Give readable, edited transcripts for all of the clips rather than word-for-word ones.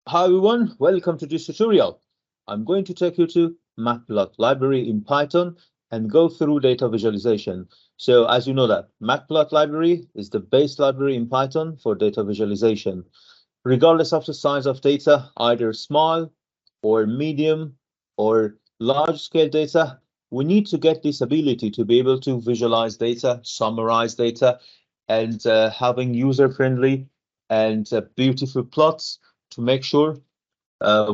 Hi everyone, welcome to this tutorial. I'm going to take you to Matplotlib library in Python and go through data visualization. So as you know that Matplotlib library is the base library in Python for data visualization. Regardless of the size of data, either small or medium or large scale data, we need to get this ability to be able to visualize data, summarize data, and having user-friendly and beautiful plots to make sure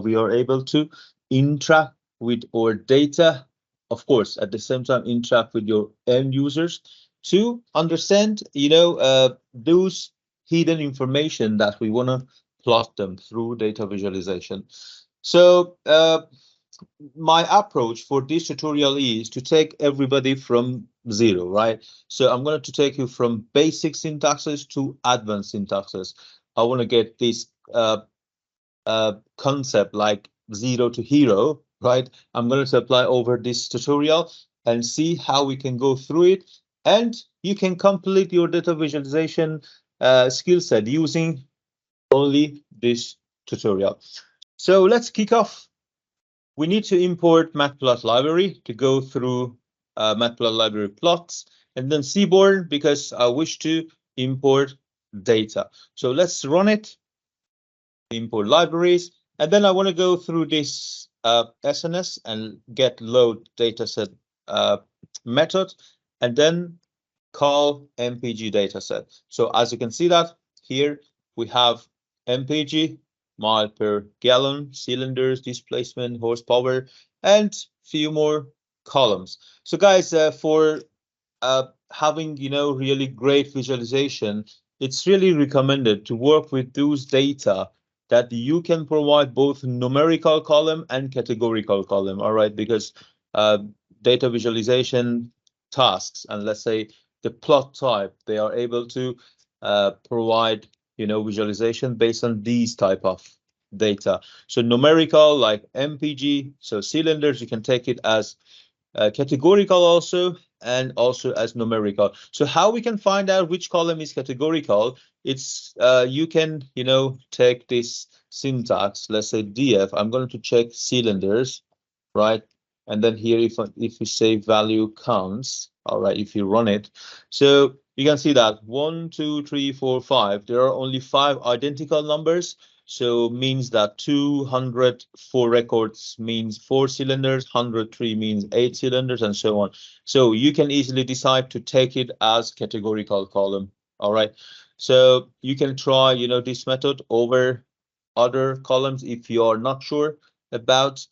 we are able to interact with our data, of course, at the same time interact with your end users to understand, those hidden information that we want to plot them through data visualization. So my approach for this tutorial is to take everybody from zero, right? So I'm going to take you from basic syntaxes to advanced syntaxes. I want to get this concept like zero to hero, right? I'm going to apply over this tutorial and see how we can go through it. And you can complete your data visualization skill set using only this tutorial. So let's kick off. We need to import Matplotlib library to go through Matplotlib library plots, and then Seaborn because I wish to import data. So let's run it, import libraries, and then I want to go through this SNS and get load dataset method, and then call mpg dataset. So as you can see that here we have mpg, mile per gallon, cylinders, displacement, horsepower, and few more columns. So guys, for having really great visualization, it's really recommended to work with those data that you can provide both numerical column and categorical column. All right, because uh, data visualization tasks, and let's say the plot type, they are able to provide visualization based on these type of data. So numerical like mpg, so cylinders, you can take it as categorical also, and also as numerical. So how we can find out which column is categorical? It's you can take this syntax. Let's say df. I'm going to check cylinders, right? And then here, if we say value counts, all right, if you run it, so you can see that 1, 2, 3, 4, 5. There are only 5 identical numbers. So means that 204 records means 4 cylinders, 103 means 8 cylinders, and so on. So you can easily decide to take it as categorical column. All right. So you can try, this method over other columns if you are not sure about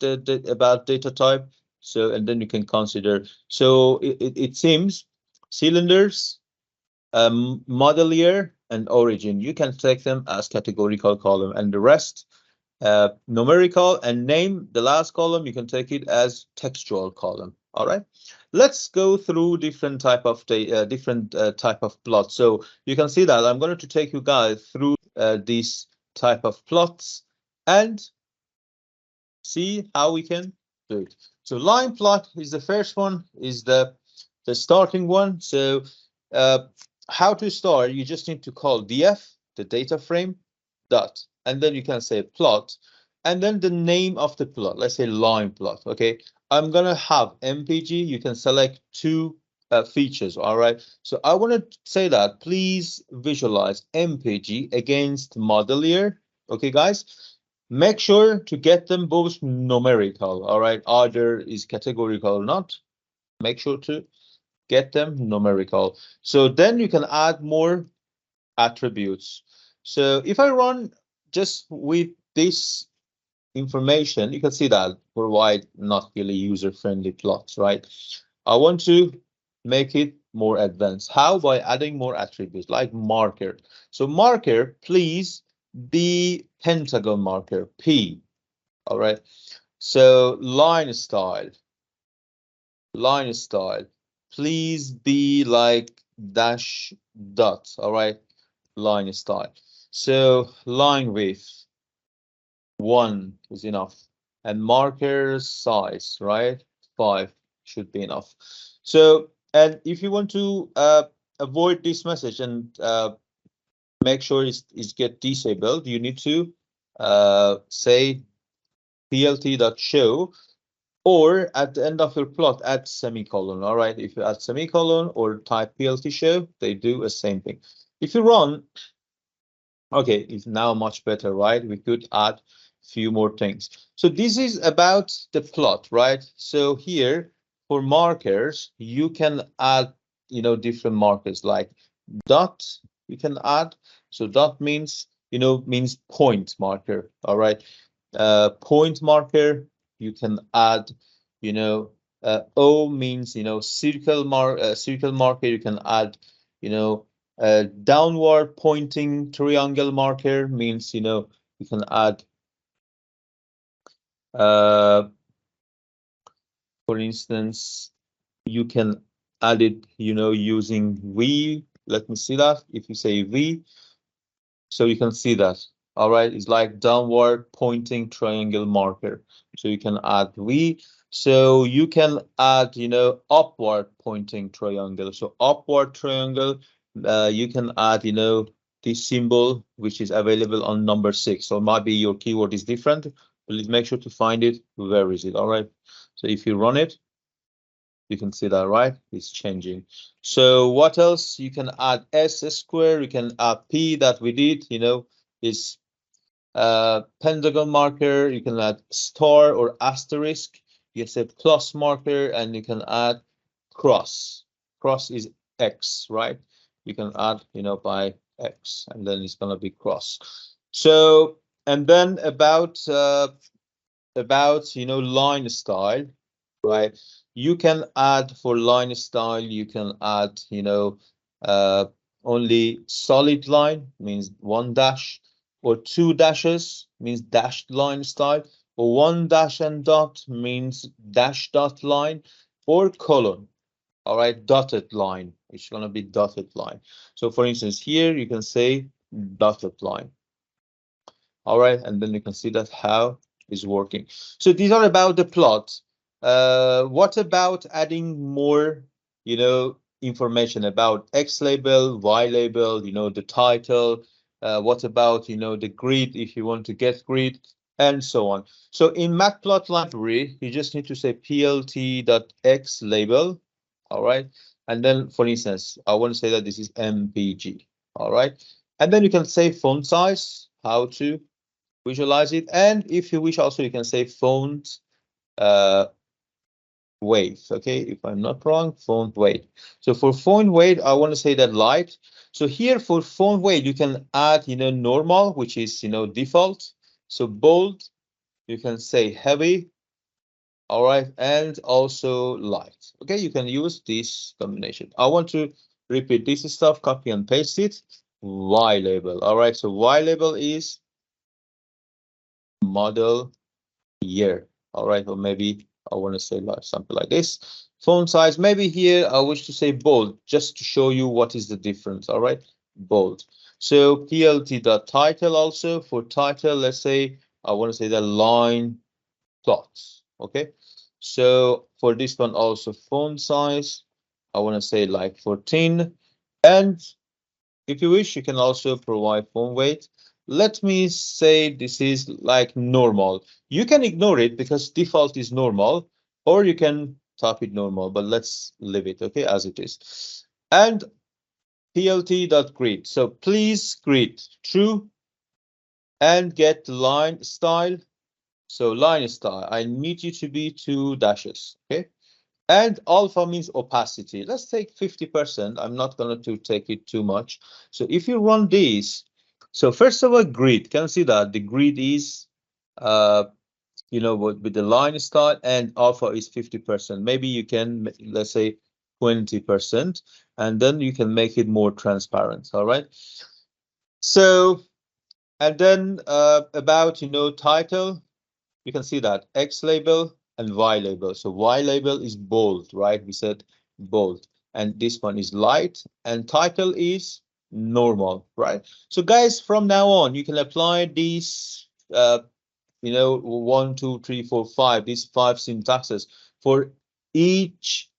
about data type. So and then you can consider. So it seems cylinders, model year, and origin, you can take them as categorical column, and the rest numerical, and name, the last column, you can take it as textual column. All right, let's go through different type of type of plot. So you can see that I'm going to take you guys through these type of plots and see how we can do it. So line plot is the first one, is the starting one. So how to start, you just need to call df, the data frame, dot, and then you can say plot, and then the name of the plot, let's say line plot. Okay, I'm gonna have mpg. You can select two features. All right, so I want to say that please visualize mpg against model year. Okay guys, make sure to get them both numerical. All right, either is categorical or not, make sure to get them numerical. So then you can add more attributes. So if I run just with this information, you can see that provide not really user-friendly plots, right? I want to make it more advanced. How? By adding more attributes like marker. So marker, please be pentagon marker, P. All right. So line style, please be like dash dot. All right, line style. So line width 1 is enough, and marker size, right, 5 should be enough. So, and if you want to avoid this message and make sure it's get disabled, you need to say plt.show, or at the end of your plot, add semicolon. All right, if you add semicolon or type plt show, they do the same thing. If you run, okay, it's now much better, right? We could add few more things. So this is about the plot, right? So here for markers, you can add, different markers like dot. You can add. So dot means, means point marker. All right. Point marker. You can add, you know, O means, circle marker. You can add, downward pointing triangle marker means, you can add, uh, for instance, you can add it, using V. Let me see that. If you say V, so you can see that. All right, it's like downward pointing triangle marker. So you can add V. So you can add, upward pointing triangle. So upward triangle, you can add, this symbol which is available on number 6. So maybe your keyword is different. Please make sure to find it. Where is it? All right. So if you run it, you can see that, right? It's changing. So what else? You can add S square. You can add P that we did, is pentagon marker. You can add star or asterisk. You can say plus marker, and you can add cross. Cross is X, right? You can add, by X, and then it's gonna be cross. So, and then about line style, right? You can add for line style, you can add, uh, only solid line means one dash, or two dashes means dashed line style, or one dash and dot means dash dot line, or colon. All right, dotted line. It's gonna be dotted line. So for instance, here you can say dotted line. All right, and then you can see that how is working. So these are about the plot. What about adding more, information about X label, Y label, the title? What about, the grid if you want to get grid, and so on. So in Matplotlib library, you just need to say plt.x label. All right, and then for instance, I want to say that this is MPG. All right, and then you can say font size, how to visualize it, and if you wish also you can say font uh weight. Okay, if I'm not wrong, font weight. So for font weight, I want to say that light. So here for font weight, you can add, normal, which is, default. So bold, you can say heavy. All right, and also light. Okay, you can use this combination. I want to repeat this stuff, copy and paste it. Y label. All right, so Y label is model year. All right, or maybe I want to say like something like this. Font size, maybe here I wish to say bold, just to show you what is the difference. All right, bold. So plt.title also for title, let's say I want to say the line plots. Okay, so for this one also font size, I want to say like 14, and if you wish, you can also provide font weight. Let me say this is like normal. You can ignore it because default is normal, or you can type it normal, but let's leave it, okay, as it is. And plt.grid. So please grid true and get line style. So line style, I need you to be 2 dashes, okay? And alpha means opacity. Let's take 50%. I'm not going to take it too much. So if you run this, so first of all, grid, can you see that the grid is, with the line style, and alpha is 50%. Maybe you can, let's say 20%, and then you can make it more transparent. All right. So, and then about, title, you can see that X label and Y label. So Y label is bold, right? We said bold. And this one is light, and title is normal, right? So guys, from now on, you can apply these, 1, 2, 3, 4, 5, these 5 syntaxes for each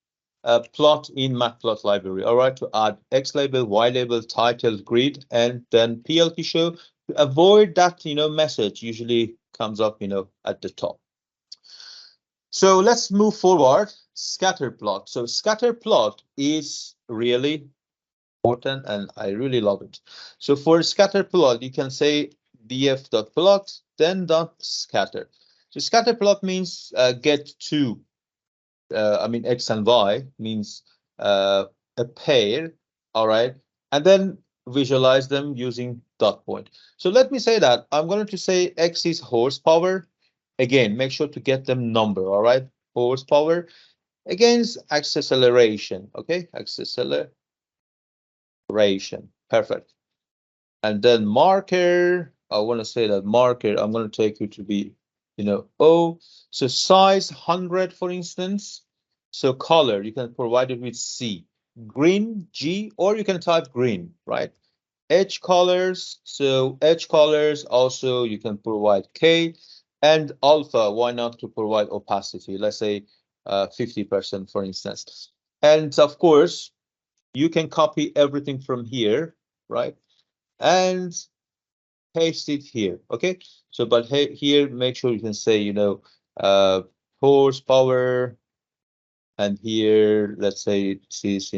plot in Matplotlib library. All right, to add X label, Y label, title, grid, and then PLT show To avoid that, message usually comes up, at the top. So let's move forward. Scatter plot. So scatter plot is really important and I really love it. So for scatter plot, you can say df.plot, then dot scatter. So scatter plot means get two, x and y means a pair, all right, and then visualize them using dot point. So let me say that I'm going to say x is horsepower. Again, make sure to get them number, all right? Horsepower against acceleration, okay? Acceleration, perfect. And then marker, I want to say that marker, I'm going to take you to be, O. So size 100, for instance. So color, you can provide it with C. Green, G, or you can type green, right? Edge colors, so edge colors also you can provide K. And alpha, why not to provide opacity? Let's say 50%, for instance. And of course, you can copy everything from here, right? And paste it here, okay? So, but here, make sure you can say, horsepower, and here, let's say this is,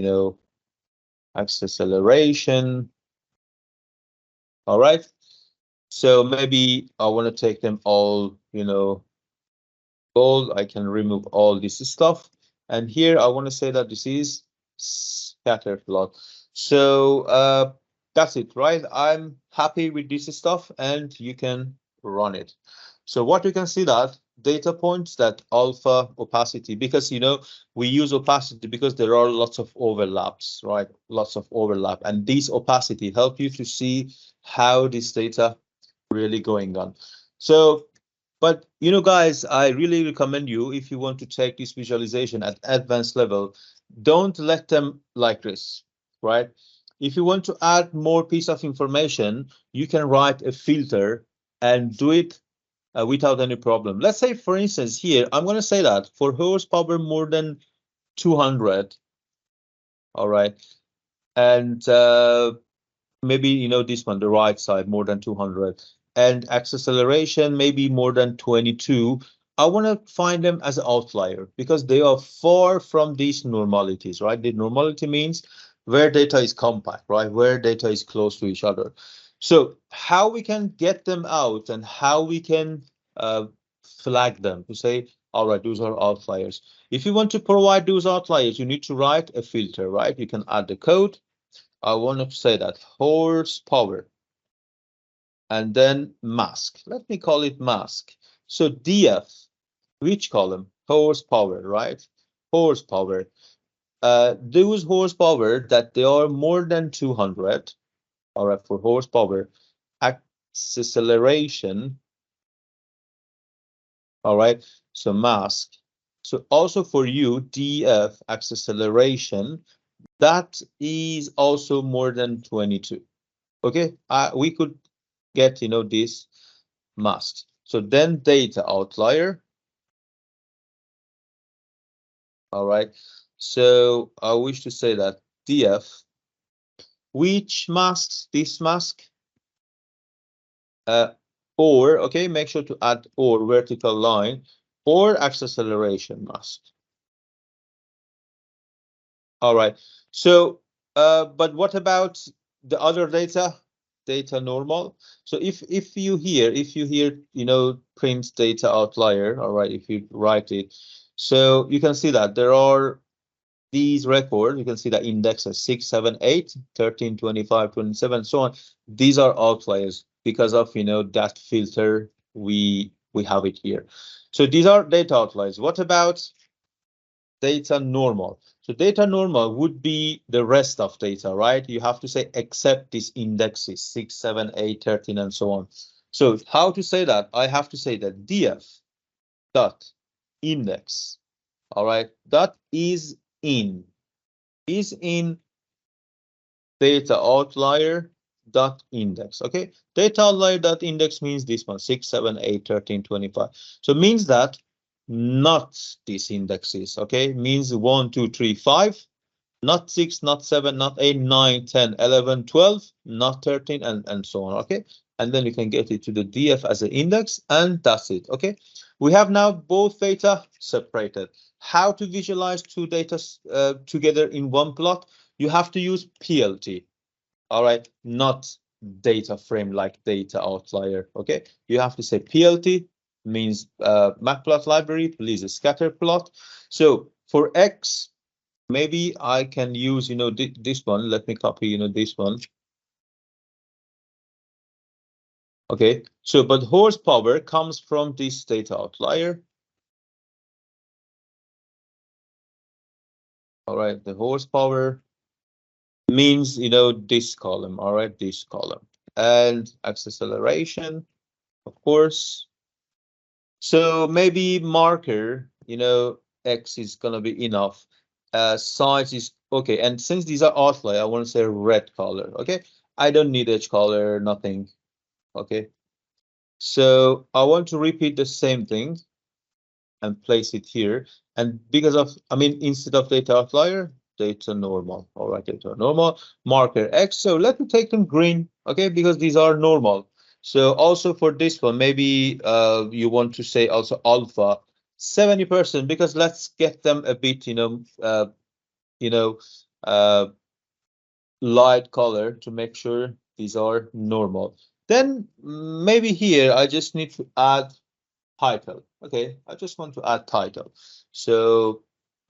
acceleration. All right. So maybe I want to take them all, gold. I can remove all this stuff. And here I want to say that this is scatter plot. So that's it, right? I'm happy with this stuff and you can run it. So what you can see that data points that alpha opacity, because we use opacity because there are lots of overlaps, right? Lots of overlap, and this opacity help you to see how this data really going on. So but guys, I really recommend you, if you want to take this visualization at advanced level, don't let them like this, right? If you want to add more piece of information, you can write a filter and do it without any problem. Let's say, for instance, here, I'm going to say that for horsepower more than 200, all right, and maybe, this one, the right side, more than 200, and acceleration, maybe more than 22. I want to find them as an outlier because they are far from these normalities, right? The normality means where data is compact, right? Where data is close to each other. So how we can get them out and how we can flag them to say, all right, those are outliers. If you want to provide those outliers, you need to write a filter, right? You can add the code. I want to say that horsepower and then mask. Let me call it mask. So df, which column? Horsepower, right? Horsepower. Those horsepower that they are more than 200. All right, for horsepower. Acceleration. All right, so mask. So also for you, df acceleration, that is also more than 22. Okay, we could get this mask. So then data outlier. All right, so I wish to say that df, which masks this mask, or okay, make sure to add or vertical line or acceleration mask. All right, so but what about the other data normal? So if you here print data outlier, all right, if you write it, so you can see that there are these records. You can see that indexes 6, 7, 8, 13, 25, 27, so on. These are outliers because of that filter we have it here. So these are data outliers. What about data normal? So data normal would be the rest of data, right? You have to say except these indexes 6, 7, 8, 13, and so on. So how to say that? I have to say that df dot index, all right, dot is in data outlier dot index. Okay, data outlier dot index means this one, 6, 7, 8, 13, 25. So means that not these indexes. Okay, means 1, 2, 3, 5, not 6, not 7, not 8, 9, 10, 11, 12, not 13, and so on. Okay, and then you can get it to the df as an index, and that's it. Okay, we have now both data separated. How to visualize two data together in one plot? You have to use plt. All right, not data frame like data outlier. Okay, you have to say plt, means matplotlib library, please scatter plot. So for x, maybe I can use, this one. Let me copy, this one. Okay, so but horsepower comes from this data outlier. All right, the horsepower means, this column. All right, this column. And acceleration, of course. So maybe marker, X is gonna be enough. Size is okay. And since these are outlier, I want to say red color. Okay, I don't need edge color, nothing. Okay, so I want to repeat the same thing and place it here. And because of, instead of data outlier, data normal. All right, data normal, marker X. So let me take them green, okay, because these are normal. So also for this one, maybe you want to say also alpha 70%, because let's get them a bit, you know, uh, light color to make sure these are normal. Then maybe here I just need to add title. Okay, I just want to add title. So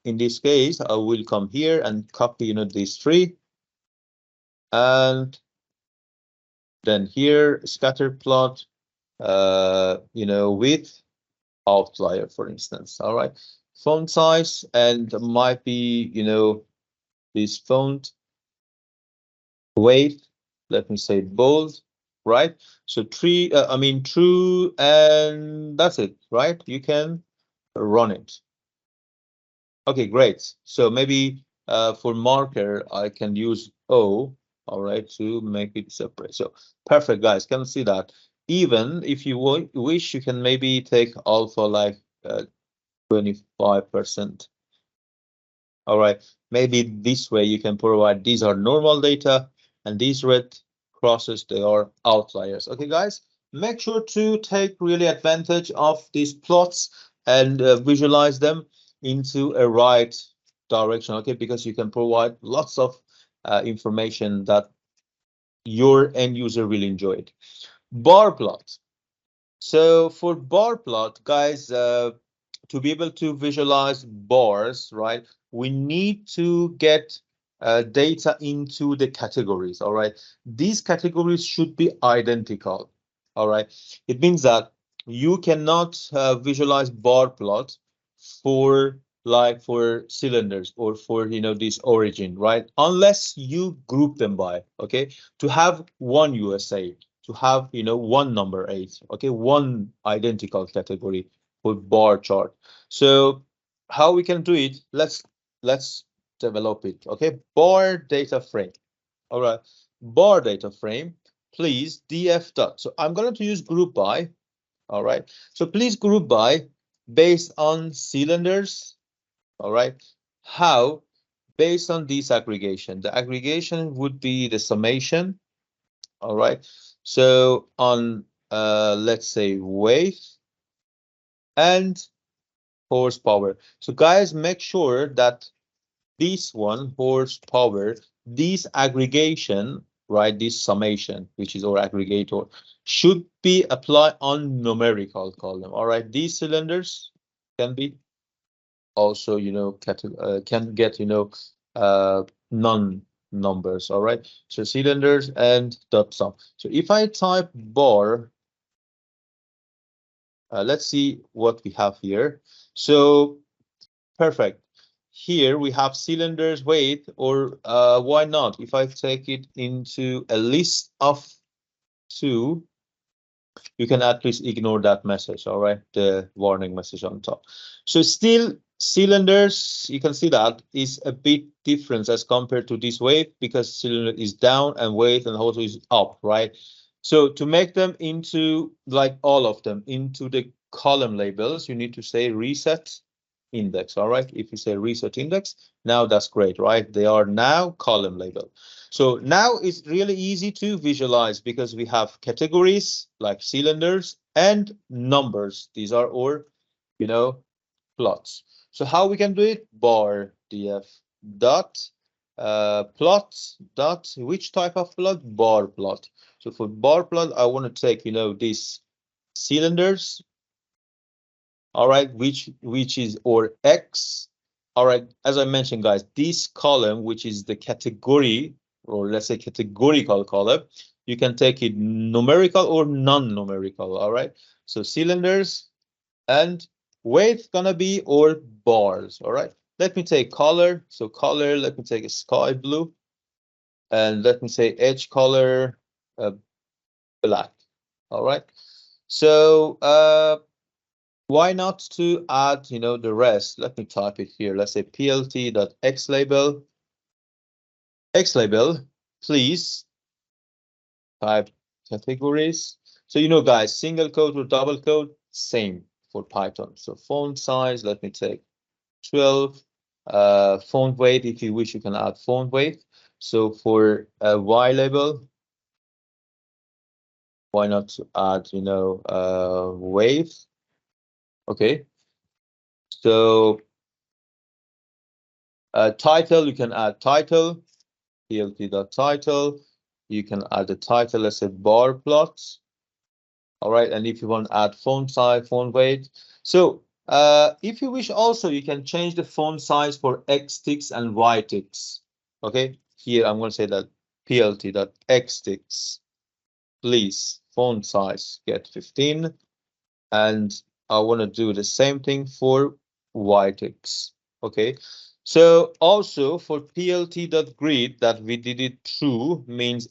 in this case, I will come here and copy, these three, and then here scatter plot, with outlier, for instance. All right, font size, and might be, this font weight. Let me say bold, right? So true, and that's it, right? You can run it. Okay, great. So maybe for marker, I can use O, all right, to make it separate. So perfect, guys. Can see that. Even if you wish, you can maybe take alpha like 25%. All right, maybe this way you can provide these are normal data, and these red crosses, they are outliers. Okay, guys, make sure to take really advantage of these plots and visualize them into a right direction. Okay, because you can provide lots of information that your end user will enjoy it. Bar plot. So for bar plot, guys, to be able to visualize bars, right, we need to get data into the categories. All right, these categories should be identical. All right, it means that you cannot visualize bar plot for for cylinders or for this origin, right, unless you group them by, okay, to have one USA, to have one number 8, okay, one identical category for bar chart. So how we can do it, let's develop it. Okay, bar data frame. All right, bar data frame, please df dot. So I'm going to use group by. All right, so please group by based on cylinders. All right, how? Based on disaggregation. The aggregation would be the summation. All right, so on let's say weight and horsepower. So guys, make sure that this one, horsepower, this aggregation, right, this summation, which is our aggregator, should be applied on numerical column. All right, these cylinders can be also, can get, non numbers. All right, so cylinders and dot sum. So if I type bar, let's see what we have here. So perfect. Here we have cylinders weight, or why not? If I take it into a list of 2, you can at least ignore that message. All right, the warning message on top. So still cylinders, you can see that is a bit different as compared to this weight, because cylinder is down and weight and also is up, right? So to make them into, like all of them, into the column labels, you need to say reset index. All right, if you say reset index, now that's great, right? They are now column label. So now it's really easy to visualize because we have categories like cylinders and numbers. These are our, you know, plots. So how we can do it? Bar df dot plot dot which type of plot? Bar plot. So for bar plot, I want to take, these cylinders, all right, which is or x. All right, as I mentioned, guys, this column, which is the category, or let's say categorical column, you can take it numerical or non-numerical. All right, so cylinders and weight gonna be or bars. All right, let me take color. So color, let me take a sky blue, and let me say edge color black. All right, so why not to add, the rest? Let me type it here. Let's say plt.xlabel, xlabel, please type categories. So, guys, single quote or double quote, same for Python. So font size, let me take 12. Font weight, if you wish, you can add font weight. So for Y label, why not to add, weight? Okay. So title, you can add title, plt.title. You can add the title as a bar plot. All right, and if you want to add font size, font weight. So if you wish also, you can change the font size for X ticks and Y ticks. Okay, here I'm going to say that plt.x ticks, please font size get 15. And I want to do the same thing for Y ticks. Okay, so also for plt.grid that we did it true means,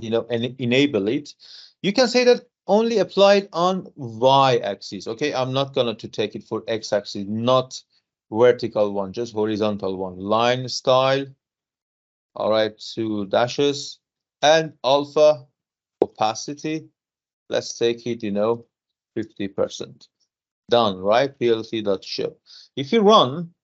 and enable it. You can say that only applied on y-axis. Okay, I'm not gonna to take it for x-axis, not vertical one, just horizontal one. Line style. All right, 2 dashes and alpha opacity. Let's take it, 50%. Done, right? plt.show. If you run,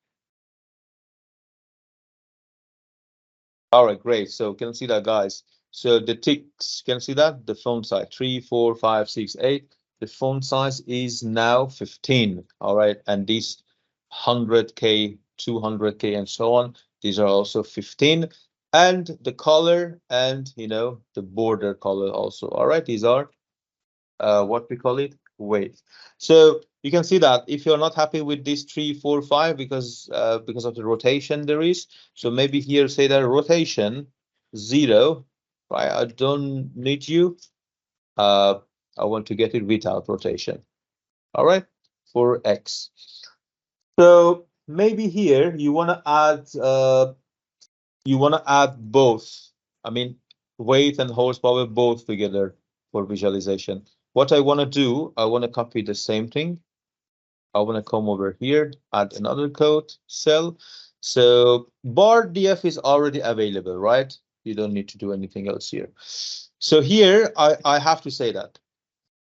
all right, great. So can see that, guys. So the ticks, can see that the font size 3, 4, 5, 6, 8. The font size is now 15. All right, and these 100K, 200K, and so on. These are also 15. And the color and the border color also. All right, these are what we call it, weight. So you can see that if you're not happy with this 3, 4, 5 because of the rotation there is, so maybe here say that rotation 0, right? I don't need you. I want to get it without rotation. All right, for X. So maybe here you want to add both. I mean, weight and horsepower both together for visualization. What I want to do, I want to copy the same thing. I want to come over here, add another code cell. So bar df is already available, right? You don't need to do anything else here. So here I have to say that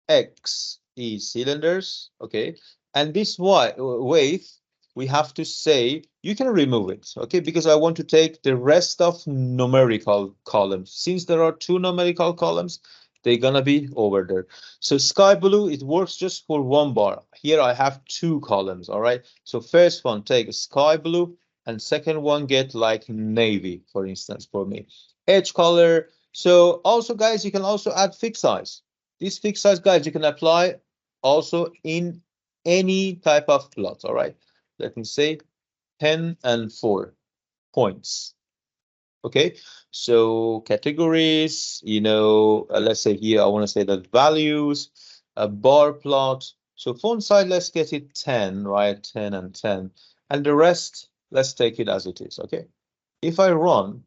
X is cylinders, okay? And this Y weight, we have to say, you can remove it, okay? Because I want to take the rest of numerical columns. Since there are 2 numerical columns, they're gonna be over there. So sky blue, it works just for 1 bar. Here I have 2 columns, all right? So first one, take sky blue, and second one get like navy, for instance, for me. Edge color. So also, guys, you can also add fixed size. These fixed size, guys, you can apply also in any type of plot. All right, let me say 10 and 4 points. Okay, so categories, let's say here I want to say that values, a bar plot. So font size, let's get it 10, right? 10 and 10, and the rest, let's take it as it is. Okay, if I run,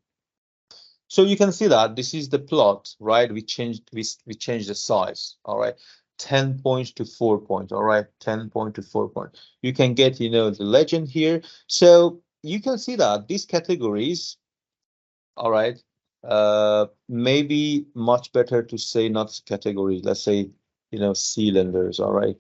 so you can see that this is the plot, right? We changed the size, all right? 10 points to 4 points, all right? 10 point to 4 point. You can get, the legend here. So you can see that these categories, all right, maybe much better to say not categories. Let's say, cylinders, all right?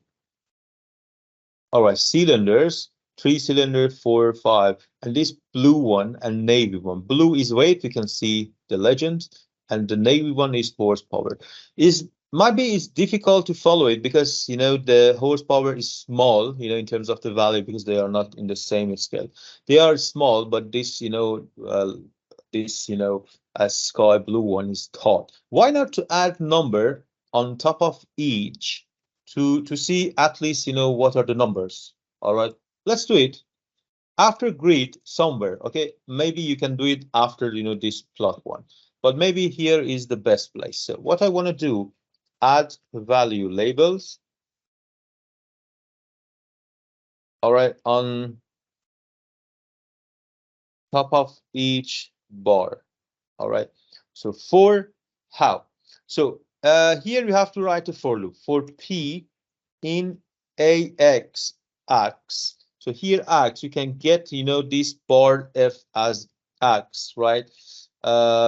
All right, cylinders, 3 cylinder, 4, 5, and this blue one and navy one. Blue is weight, you can see the legend, and the navy one is horsepower. Is might be it's difficult to follow it because the horsepower is small, in terms of the value, because they are not in the same scale. They are small, but this a sky blue one is tall. Why not to add number on top of each to see at least what are the numbers? All right, let's do it after grid somewhere. Okay, maybe you can do it after this plot one, but maybe here is the best place. So what I want to do, add value labels. All right, on top of each bar. All right, so for how, so here you have to write a for loop for p in ax. So here x, you can get this bar f as x, right?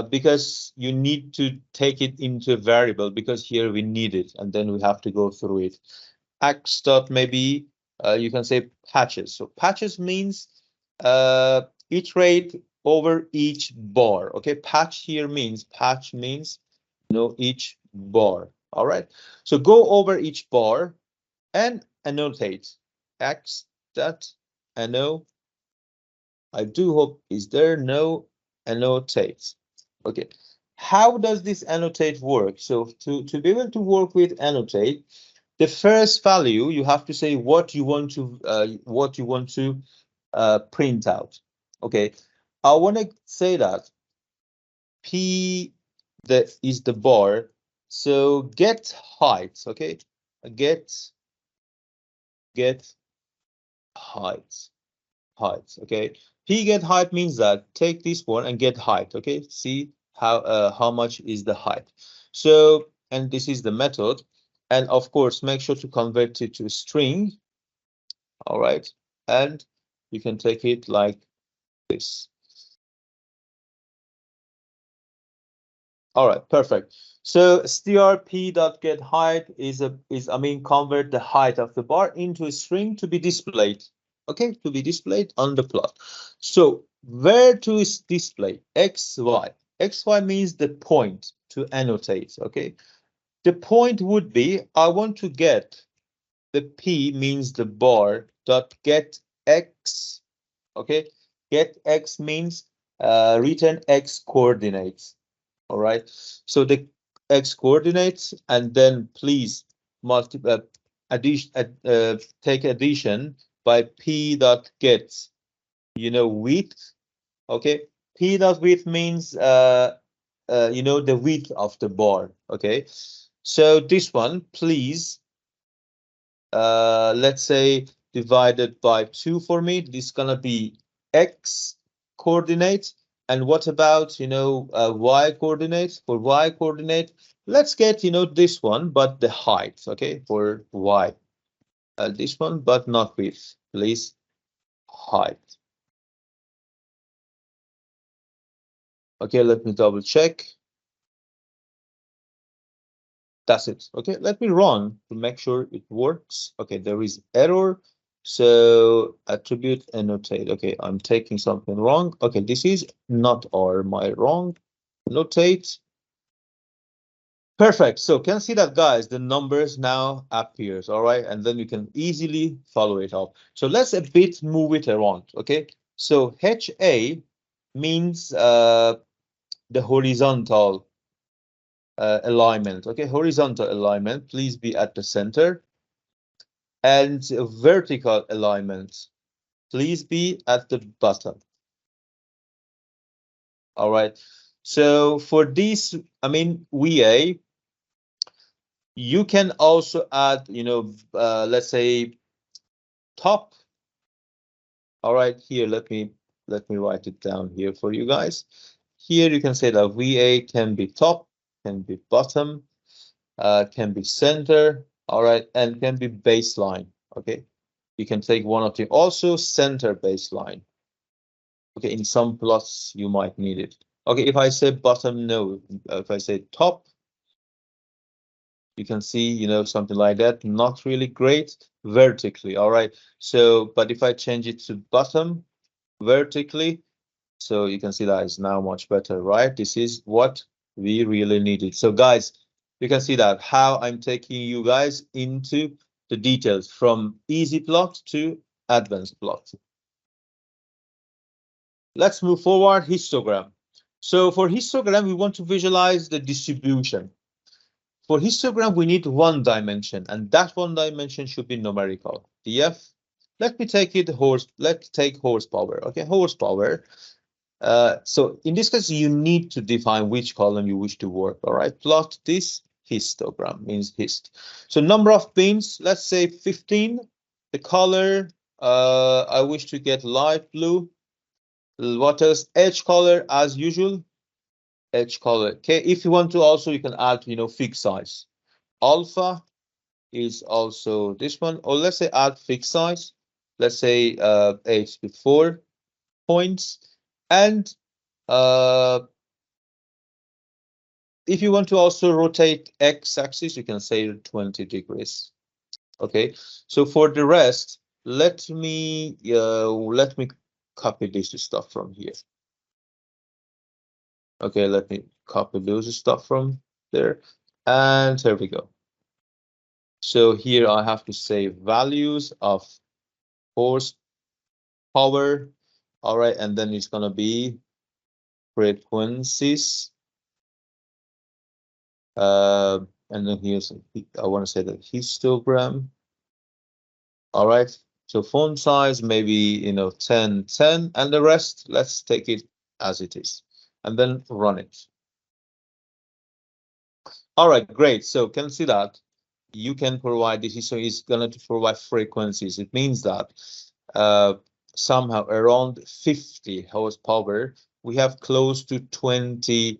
Because you need to take it into a variable, because here we need it, and then we have to go through it. X dot, maybe you can say patches. So patches means iterate over each bar. Okay, patch means each bar. All right, so go over each bar and annotate x dot anno. I do hope, is there no annotate? Okay, how does this annotate work? So to be able to work with annotate, the first value you have to say what you want to print out. Okay, I want to say that p that is the bar. So get height. Okay, get height. Okay, p get height means that take this one and get height. Okay, see how much is the height. So, and this is the method, and of course make sure to convert it to string. All right, and you can take it like this. All right, perfect. So strp.getHeight is I mean, convert the height of the bar into a string to be displayed. Okay, to be displayed on the plot. So where to is display xy. Xy means the point to annotate. Okay, the point would be I want to get the p means the bar dot get x. Okay, get x means return x coordinates. All right, so the x coordinates, and then please multiply addition, take addition by p dot get width. Okay, p dot width means the width of the bar. Okay, so this one, please let's say divided by 2 for me. This is gonna be x coordinate. And what about y coordinates? For y coordinate, let's get this one, but the height. Okay, for y, this one, but not width, please, height. Okay, let me double check. That's it. Okay, let me run to make sure it works. Okay, there is error. So attribute annotate. Okay, I'm taking something wrong. Okay, this is not my wrong. Annotate. Perfect. So can see that, guys, the numbers now appears. All right, and then you can easily follow it up. So let's a bit move it around. Okay, so HA means the horizontal alignment. Okay, horizontal alignment, please be at the center. And vertical alignment, please be at the bottom. All right, so for this, I mean, VA, you can also add let's say top. All right, here let me write it down here for you guys. Here you can say that VA can be top, can be bottom, can be center. All right, and can be baseline. Okay, you can take one of the also center baseline. Okay, in some plots you might need it. Okay, if I say bottom, no. If I say top, you can see something like that. Not really great vertically. All right, so but if I change it to bottom vertically, So you can see that it's now much better, right? This is what we really needed. So guys, you can see that how I'm taking you guys into the details from easy plot to advanced plot. Let's move forward. Histogram. So for histogram, we want to visualize the distribution. For histogram, we need one dimension, and that one dimension should be numerical. df. Let me take it let's take horsepower. Okay, horsepower. So in this case, you need to define which column you wish to work. All right, plot this histogram means hist. So number of pins, let's say 15. The color, I wish to get light blue. What else? Edge color as usual. Edge color. Okay, if you want to also, you can add, fixed size. Alpha is also this one, or let's say add fixed size. Let's say 8 to 4 points. And if you want to also rotate x-axis, you can say 20 degrees. Okay, so for the rest, let me copy this stuff from here. Okay, let me copy those stuff from there, and here we go. So here I have to say values of horsepower. All right, and then it's gonna be frequencies. And then here's, I want to say that histogram. All right, so font size, maybe, 10, 10, and the rest, let's take it as it is, and then run it. All right, great. So can see that you can provide this. So it's going to provide frequencies. It means that somehow around 50 horsepower, we have close to 20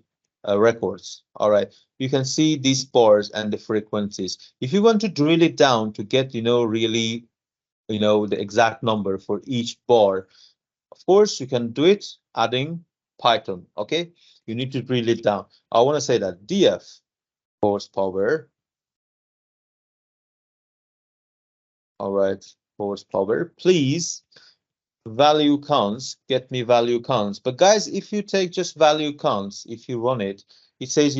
records. All right, you can see these bars and the frequencies. If you want to drill it down to get, really, the exact number for each bar, of course, you can do it adding Python. Okay, you need to drill it down. I want to say that df horsepower. All right, horsepower, please. Value counts, get me value counts. But guys, if you take just value counts, if you run it, it says,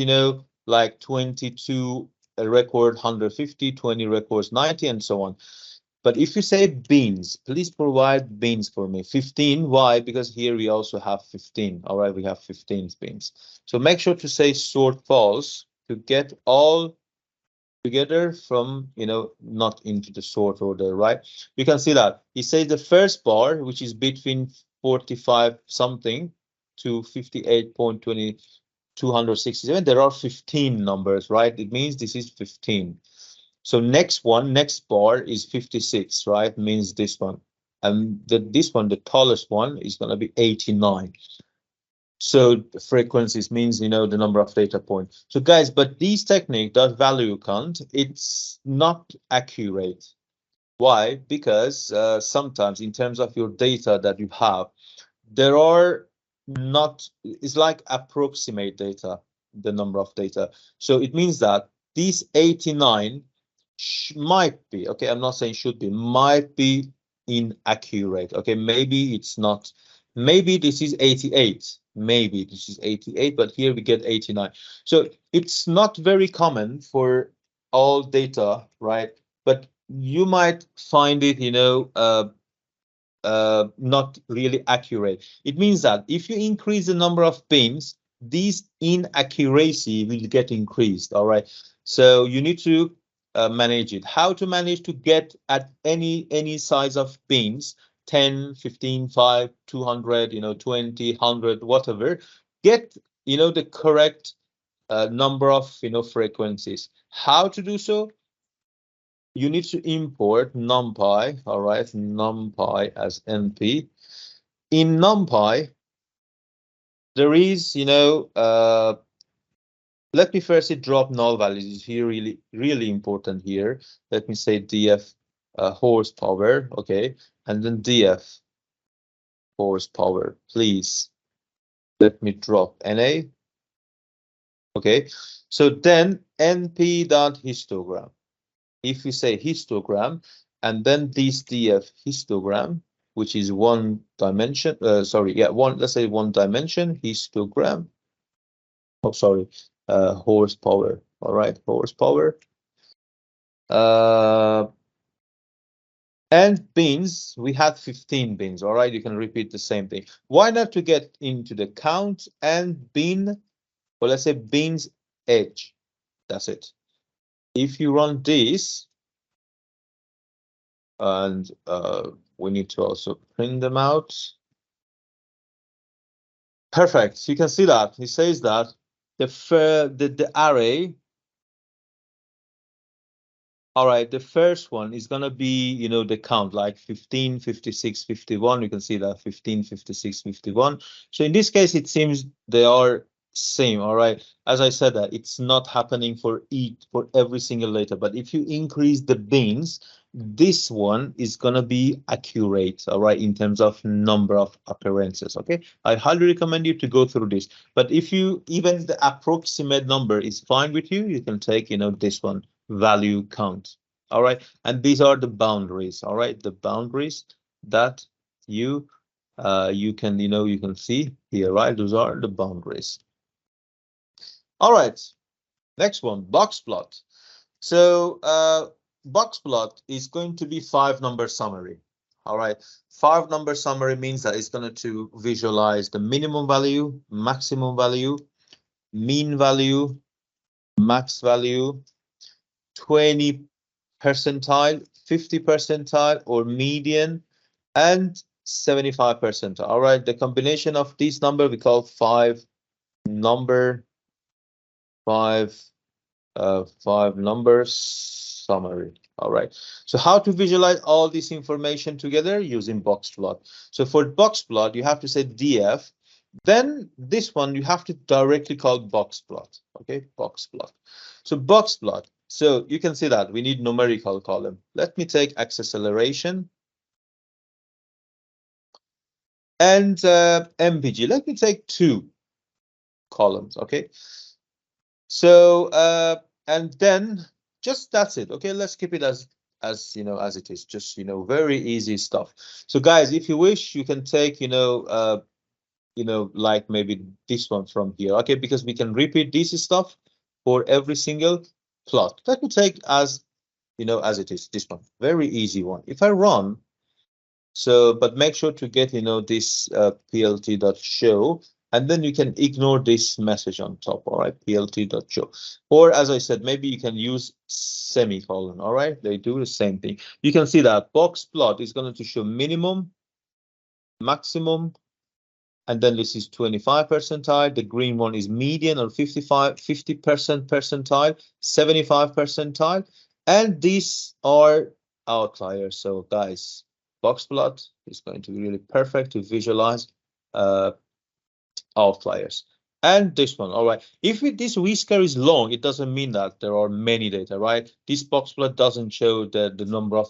like 22 record 150, 20 records 90, and so on. But if you say beans, please provide beans for me. 15. Why? Because here we also have 15. All right, we have 15 beans. So make sure to say sort false to get all together from, not into the sort order, right? You can see that he says the first bar, which is between 45 something to 58.20, 267. There are 15 numbers, right? It means this is 15. So next bar is 56, right? Means this one. And this one, the tallest one, is going to be 89. So frequencies means, the number of data points. So guys, but this technique, that value count, it's not accurate. Why? Because sometimes in terms of your data that you have, there are not, it's like approximate data, the number of data. So it means that these 89 might be, okay, I'm not saying should be, might be inaccurate. Okay, maybe it's not. Maybe this is 88. Maybe this is 88, but here we get 89. So it's not very common for all data, right? But you might find it, not really accurate. It means that if you increase the number of pins, these inaccuracy will get increased. All right. So you need to manage it. How to manage to get at any size of pins, 10, 15, 5, 200, 20, 100, whatever. Get, the correct number of, frequencies. How to do so? You need to import numpy, all right, numpy as np. In numpy, there is, let me first drop null values. It's here really, really important here. Let me say df horsepower, okay, and then df horsepower, please. Let me drop na, okay. So then np.histogram. If you say histogram and then this df histogram, which is one dimension. Let's say one dimension, histogram. Oh, sorry, horsepower. All right, horsepower. And bins, we had 15 bins. All right, you can repeat the same thing. Why not to get into the count and bin? Well, let's say bins edge. That's it. If you run this, and we need to also print them out. Perfect. You can see that he says that the array. All right, the first one is gonna be, you know, the count like 15, 56, 51. You can see that 15, 56, 51. So in this case, it seems they are same. All right. As I said, that it's not happening for every single letter, but if you increase the bins, this one is gonna be accurate. All right, in terms of number of occurrences. Okay, I highly recommend you to go through this. But if you even the approximate number is fine with you, you can take, you know, this one, value count. All right, and these are the boundaries. All right, the boundaries that you can, you know, you can see here, right? Those are the boundaries. All right, next one, box plot. So box plot is going to be 5-number summary. All right, 5-number summary means that it's going to visualize the minimum value, maximum value, mean value, max value, 20 percentile, 50 percentile, or median, and 75 percentile. All right, the combination of these numbers we call 5-number summary. All right, so how to visualize all this information together using box plot. So for box plot, you have to say df, then this one you have to directly call box plot. Okay, box plot. So box plot, so you can see that we need numerical column. Let me take acceleration and mpg. Let me take 2 columns. Okay, so and then just that's it. Okay, let's keep it as you know, as it is. Just, you know, very easy stuff. So guys, if you wish, you can take, you know, like maybe this one from here. Okay, because we can repeat this stuff for every single plot. Let me take as, you know, as it is, this one, very easy one. If I run, so but make sure to get, you know, this plt.show, and then you can ignore this message on top. All right, plt.show, or as I said, maybe you can use semicolon. All right, they do the same thing. You can see that box plot is going to show minimum, maximum, and then this is 25 percentile. The green one is median or 50% percentile, 75 percentile, and these are outliers. So guys, box plot is going to be really perfect to visualize outliers. And this one, all right. If this whisker is long, it doesn't mean that there are many data, right? This box plot doesn't show the number of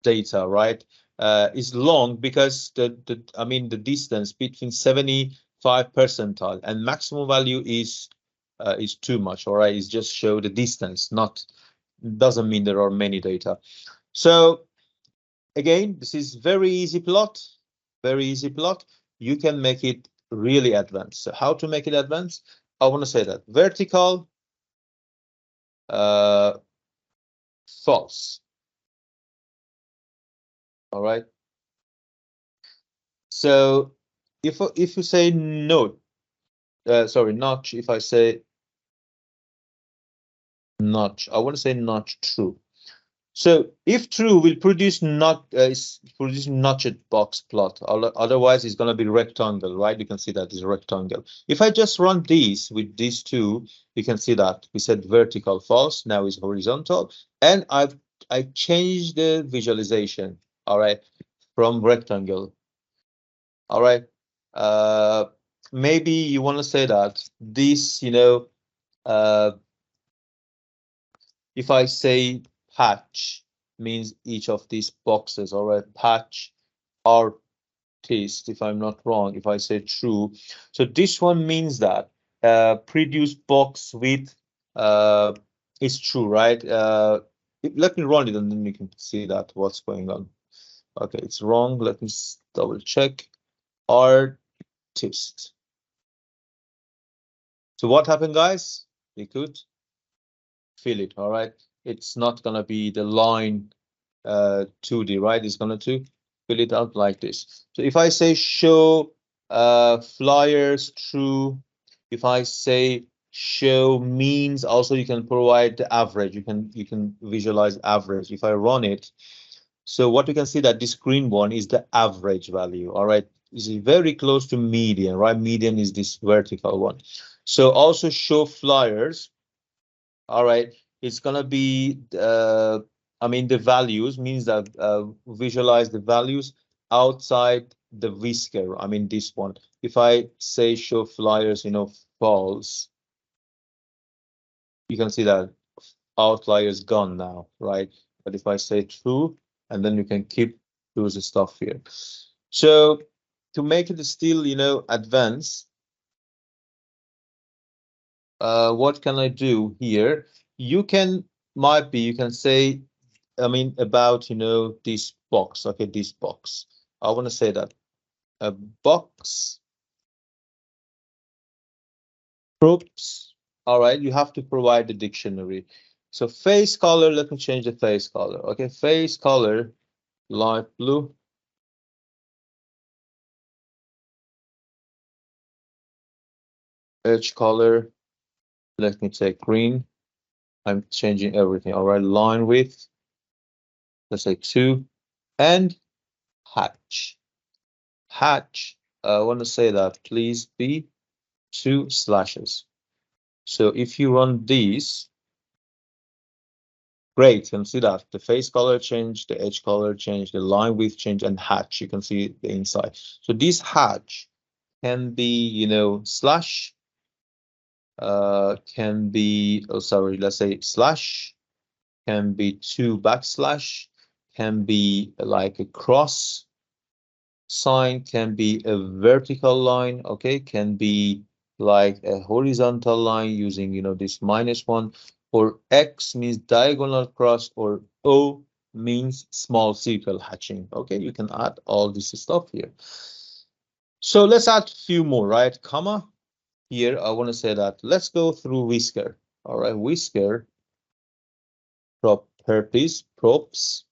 data, right? Is long because the distance between 75 percentile and maximum value is too much. All right, it's just show the distance, not doesn't mean there are many data. So again, this is very easy plot, very easy plot. You can make it really advanced. So how to make it advanced? I want to say that vertical false. All right. So if you say no, sorry, notch. If I say notch, I want to say notch true. So if true, will produce produce notched box plot. Otherwise, it's going to be rectangle, right? You can see that is rectangle. If I just run these with these two, you can see that we said vertical false. Now is horizontal, and I changed the visualization. All right, from rectangle. All right. Maybe you want to say that this, you know, if I say patch means each of these boxes, all right, patch artist, if I'm not wrong, if I say true. So this one means that produce box with is true, right? Let me run it and then you can see that what's going on. Okay, it's wrong. Let me double check. Artist. So what happened, guys? You could feel it, all right? It's not gonna be the line 2D, right? It's gonna to fill it out like this. So if I say show flyers through, if I say show means, also you can provide the average. You can visualize average. If I run it, so what you can see that this green one is the average value, all right? Is very close to median, right? Median is this vertical one. So also show flyers, all right, it's gonna be I mean the values means that visualize the values outside the whisker. I mean this one. If I say show flyers, false, you can see that outliers gone now, right? But if I say true, and then you can keep choose the stuff here. So to make it still, advanced, what can I do here? You can you can say, I mean, about, this box. Okay, this box. I want to say that a box groups. All right, you have to provide the dictionary. So face color, let me change the face color. Okay, face color, light blue. Edge color, let me take green. I'm changing everything. All right, line width, let's say 2. And hatch. Hatch, I want to say that please be 2 slashes. So if you run these, great, you can see that the face color changed, the edge color changed, the line width changed, and hatch, you can see the inside. So this hatch can be, slash, can be, oh, sorry, let's say slash, can be 2 backslash, can be like a cross sign, can be a vertical line, okay, can be like a horizontal line using, this -1, or X means diagonal cross, or O means small circle hatching. Okay, you can add all this stuff here. So let's add a few more, right? Comma. Here, I want to say that let's go through whisker. All right, whisker, properties, props.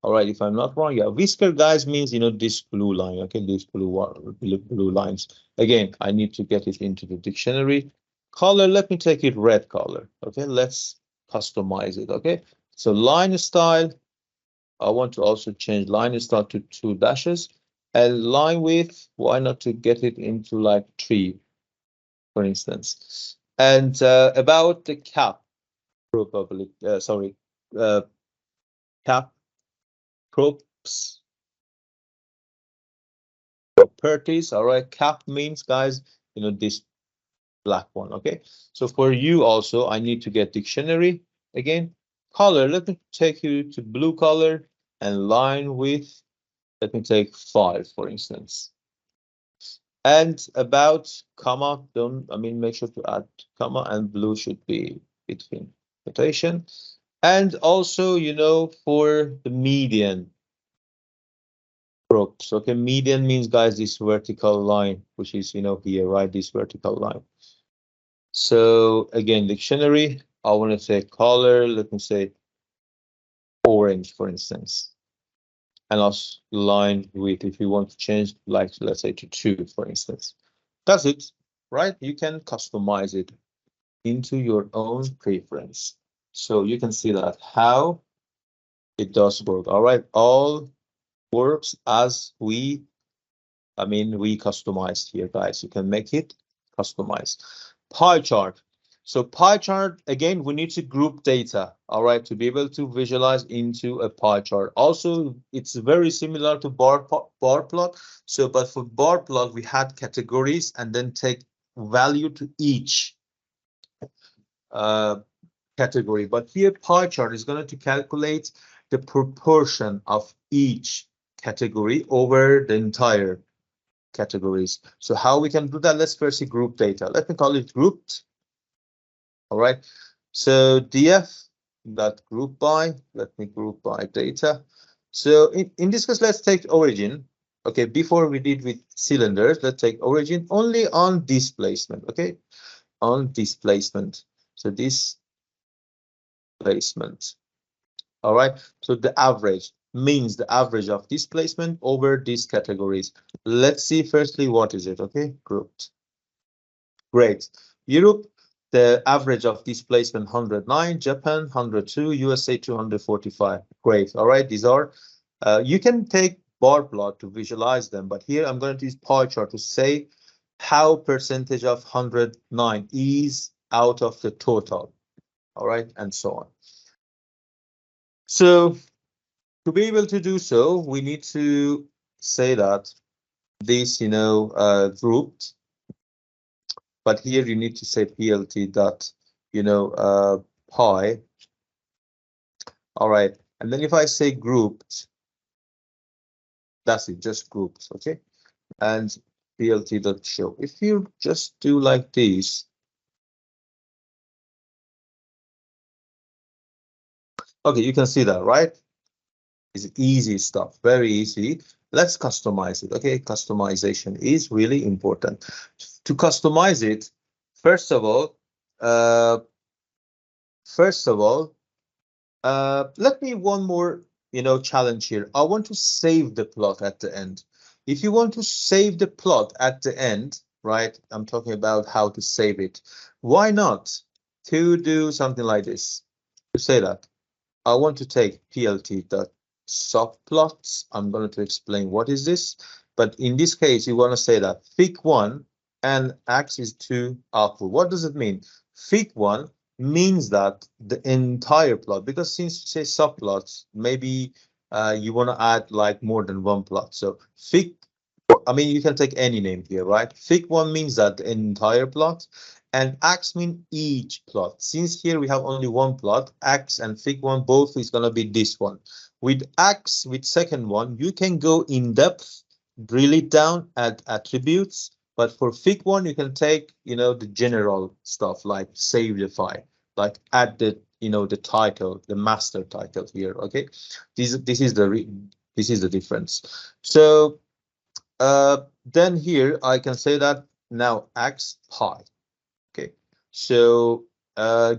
All right, if I'm not wrong, yeah, whisker, guys, means, this blue line, okay, this blue lines. Again, I need to get it into the dictionary. Color, let me take it red color, okay, let's customize it, okay. So line style, I want to also change line style to 2 dashes, and line width, why not to get it into like 3, for instance. And about the cap, probably, sorry, cap props, properties. All right, cap means, guys, this black one. Okay, so for you also, I need to get dictionary again. Color, let me take you to blue color, and line width, let me take 5, for instance. And about comma, don't, I mean, make sure to add comma, and blue should be between quotation. And also, for the median props. Okay, median means, guys, this vertical line, which is, here, right? This vertical line. So again, dictionary, I want to say color, let me say orange, for instance. And also line width, if you want to change, like, let's say to 2, for instance. That's it, right? You can customize it into your own preference. So you can see that how it does work. All right, all works as we customized here, guys. You can make it customized. Pie chart. So pie chart, again, we need to group data, all right, to be able to visualize into a pie chart. Also, it's very similar to bar plot. So, but for bar plot, we had categories and then take value to each category. But here, pie chart is going to calculate the proportion of each category over the entire categories. So how we can do that? Let's first see group data. Let me call it grouped. All right. So df that group by, let me group by data. So in this case, let's take origin. Okay, before we did with cylinders, let's take origin only on displacement. Okay, on displacement. So displacement. All right. So the average means the average of displacement over these categories. Let's see firstly what is it. Okay, grouped. Great. Europe, the average of displacement 109, Japan 102, USA 245. Great. All right. These are, you can take bar plot to visualize them, but here I'm going to use pie chart to say how percentage of 109 is out of the total. All right. And so on. So to be able to do so, we need to say that this, grouped, but here you need to say plt dot, pi. All right. And then if I say grouped, that's it, just groups. Okay. And plt dot show. If you just do like this, okay, you can see that, right? It's easy stuff, very easy. Let's customize it. Okay, customization is really important. To customize it, first of all, uh, let me one more, challenge here. I want to save the plot at the end. If you want to save the plot at the end, right? I'm talking about how to save it. Why not to do something like this? To say that I want to take plt.subplots. I'm going to explain what is this. But in this case, you want to say that fig1 and axis 2 output. What does it mean? Fig1 means that the entire plot, because since you say subplots, maybe you want to add like more than one plot. So fig, I mean, you can take any name here, right? Fig1 means that the entire plot. And ax mean each plot. Since here we have only one plot, ax and fig1 both is going to be this one. With ax, with second one, you can go in depth, drill it down, add attributes. But for fig1, you can take, the general stuff like save the file, like add the, the title, the master title here. Okay, this is the difference. So then here I can say that now ax pi. Okay, so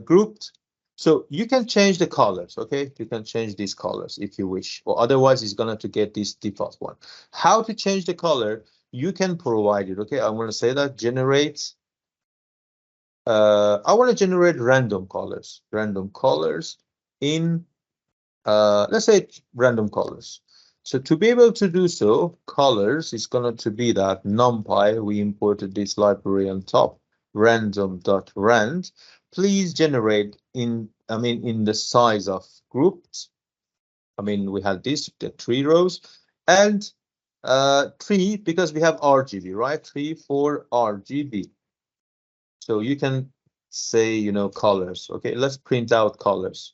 grouped. So you can change the colors. Okay, you can change these colors if you wish, or otherwise it's going to get this default one. How to change the color? You can provide it. Okay, I'm going to say that generate. I want to generate random colors. Random colors in let's say random colors. So to be able to do so, colors is going to be that numpy. We imported this library on top, random.rand. Please generate in the size of groups. I mean, we had the 3 rows and 3 because we have RGB, right? 3 for RGB. So you can say, colors. Okay, let's print out colors.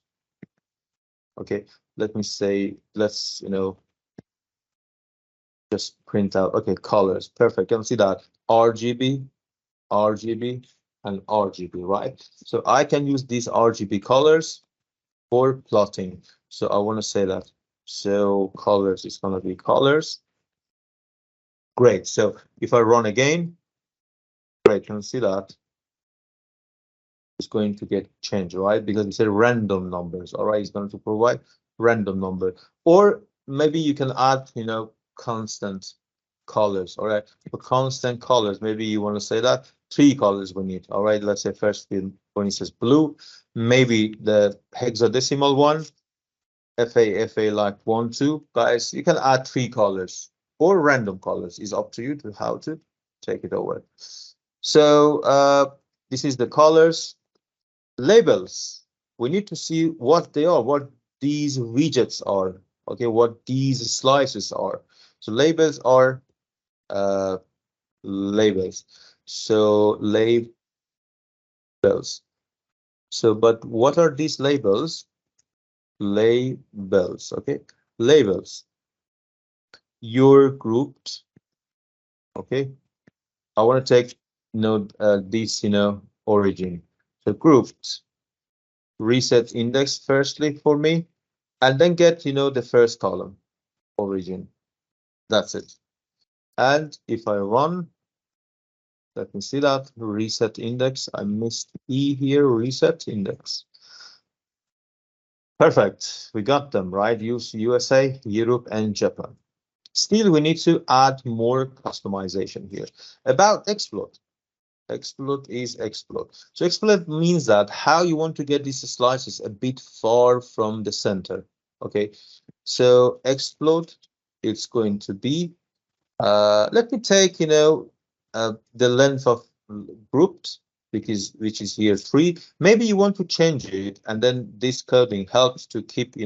Okay, let me say, let's, just print out. Okay, colors. Perfect. You can see that RGB, RGB, and RGB, right? So I can use these RGB colors for plotting. So I want to say that. So colors is going to be colors. Great. So if I run again, great. You can see that it's going to get changed, right? Because it's a random numbers. All right, it's going to provide random number. Or maybe you can add, constant colors. All right, for constant colors, maybe you want to say that 3 colors we need. All right, let's say first for instance blue, maybe the hexadecimal one, FA like 1 2. Guys, you can add 3 colors or random colors. Is up to you to how to take it over. So this is the colors. Labels, we need to see what they are, what these widgets are. Okay, what these slices are. So labels are labels. So labels. So, but what are these labels? Labels. Okay, labels. You're grouped. Okay, I want to take this origin. So grouped. Reset index firstly for me, and then get the first column. origin. That's it. And if I run, let me see that reset index. I missed E here, reset index. Perfect. We got them, right? Use USA, Europe, and Japan. Still, we need to add more customization here. About explode. Explode is explode. So explode means that how you want to get these slices a bit far from the center. Okay. So explode, it's going to be, let me take, the length of grouped, which is here 3. Maybe you want to change it, and then this coding helps to keep,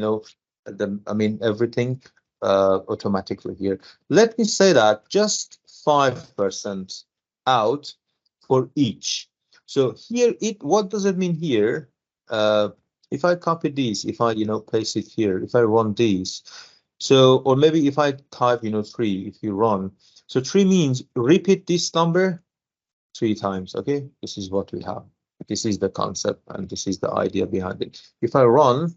everything automatically here. Let me say that just 5% out for each. So here, what does it mean here? If I copy this, if I, paste it here, if I run this, so, or maybe if I type, 3, if you run, so 3 means repeat this number 3 times, okay? This is what we have. This is the concept, and this is the idea behind it. If I run,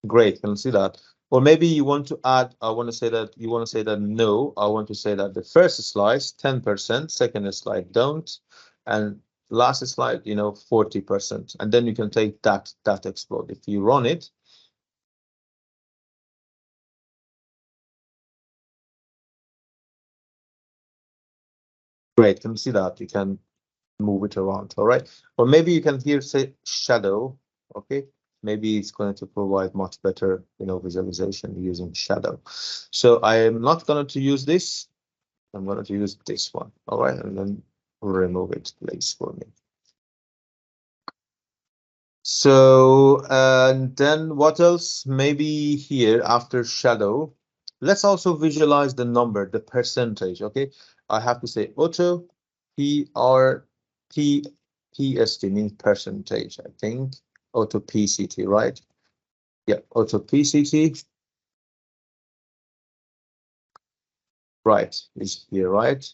great, can you see that? Or maybe you want to add, I want to say that no, I want to say that the first slice, 10%, second slide, don't, and last slide, 40%. And then you can take that explode. If you run it, great, can you see that? You can move it around, all right? Or maybe you can here say shadow, okay? Maybe it's going to provide much better, visualization using shadow. So I am not going to use this. I'm going to use this one, all right? And then remove it, please, for me. So, and then what else? Maybe here after shadow, let's also visualize the number, the percentage, okay? I have to say auto, PST means percentage, I think. Auto PCT, right? Yeah, auto PCT. Right, is here, right?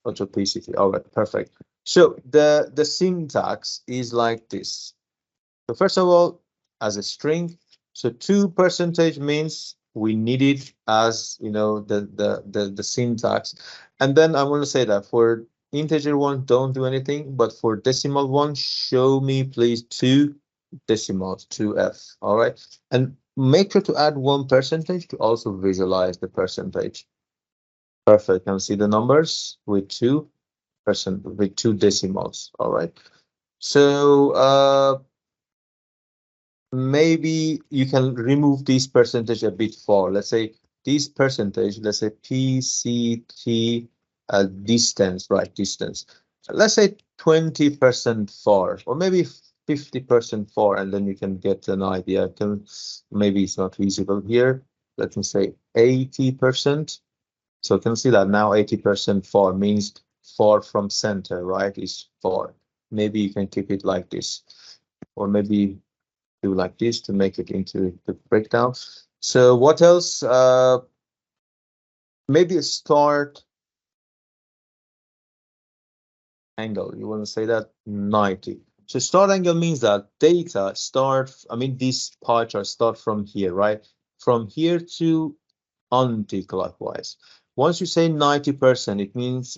Auto PCT. All right, perfect. So the syntax is like this. So first of all, as a string, so 2% means we need it as, the syntax. And then I want to say that for integer one, don't do anything, but for decimal one, show me please 2 decimals, 2f, all right? And make sure to add 1% to also visualize the percentage. Perfect, can see the numbers with 2%, with 2 decimals, all right? So, maybe you can remove this percentage a bit far. Let's say this percentage, let's say PCT distance, right? Distance. Let's say 20% far, or maybe 50% far, and then you can get an idea. Maybe it's not visible here. Let me say 80%. So you can see that now 80% far means far from center, right? Is far. Maybe you can keep it like this, or maybe do like this to make it into the breakdown. So what else? Maybe a start angle. You want to say that 90. So start angle means that data start, this pie chart start from here, right? From here to anti-clockwise. Once you say 90%, it means,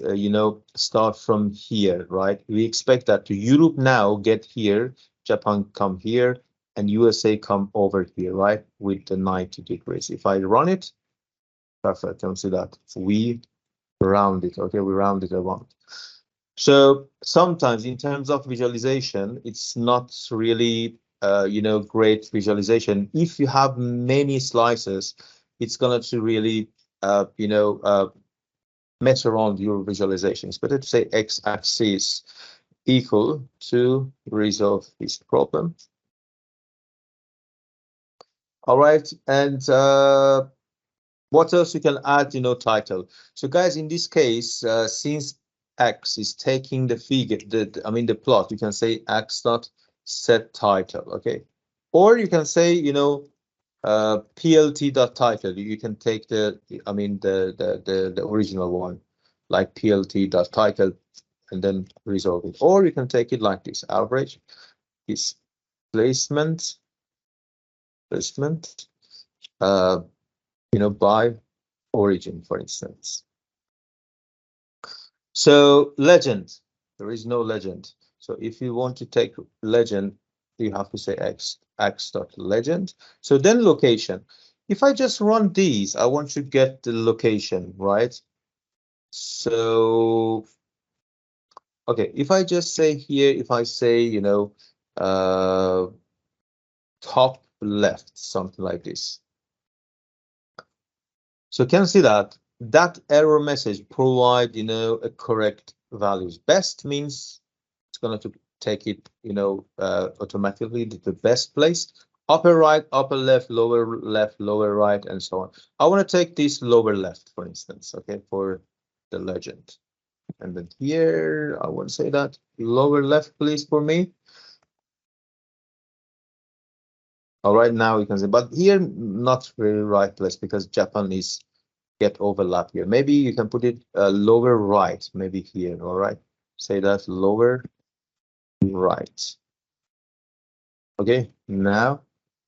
start from here, right? We expect that to Europe now get here, Japan come here, and USA come over here, right? With the 90 degrees. If I run it, perfect, can see that. We round it, okay? We round it around. So sometimes in terms of visualization, it's not really, great visualization. If you have many slices, it's going to really, mess around your visualizations. But let's say x-axis equal to resolve this problem. All right, and what else you can add? Title. So guys, in this case, since X is taking the figure, the plot, you can say X dot set title, okay? Or you can say, PLT dot title. You can take the original one, like PLT dot title, and then resolve it. Or you can take it like this: average is placement, by origin, for instance. So legend, there is no legend. So if you want to take legend, you have to say x dot legend. So then location. If I just run these, I want to get the location, right? So, okay, if I just say here, if I say, you know, top left, something like this. So you can see that that error message provide, you know, a correct values. Best means it's going to take it, you know, automatically to the best place. Upper right, upper left, lower right, and so on. I want to take this lower left, for instance, okay, for the legend. And then here, I want to say that lower left, please, for me. All right, now we can see, but here, not really right place because Japanese get overlap here. Maybe you can put it lower right, maybe here, all right? Say that lower right. Okay, now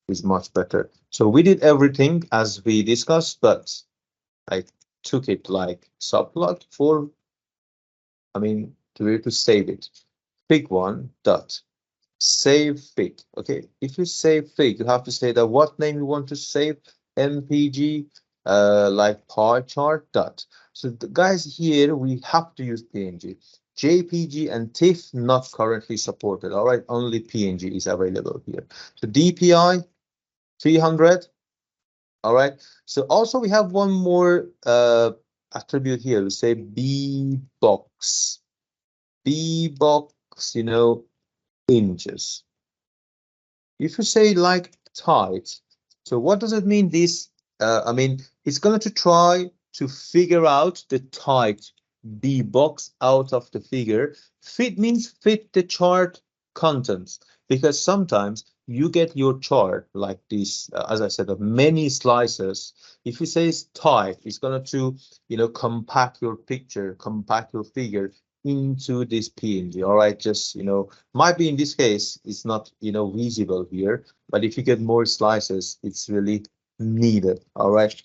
is much better. So we did everything as we discussed, but I took it like subplot for, I mean, to be able to save it. Pick one dot save fig. Okay, if you save fig, you have to say that what name you want to save, mpg, like pie chart dot. So the guys here, we have to use png. JPG and TIFF not currently supported. All right, only PNG is available here. So DPI 300. All right. So also we have one more attribute here. We say B box. B box, you know, inches. If you say like tight, so what does it mean? This, I mean, it's going to try to figure out the tight B box out of the figure. Fit means fit the chart contents, because sometimes you get your chart like this, as I said, of many slices. If you say it's tight, it's going to, you know, compact your picture, compact your figure into this PNG. All right, just, you know, might be in this case it's not, you know, visible here, but if you get more slices, it's really needed. All right,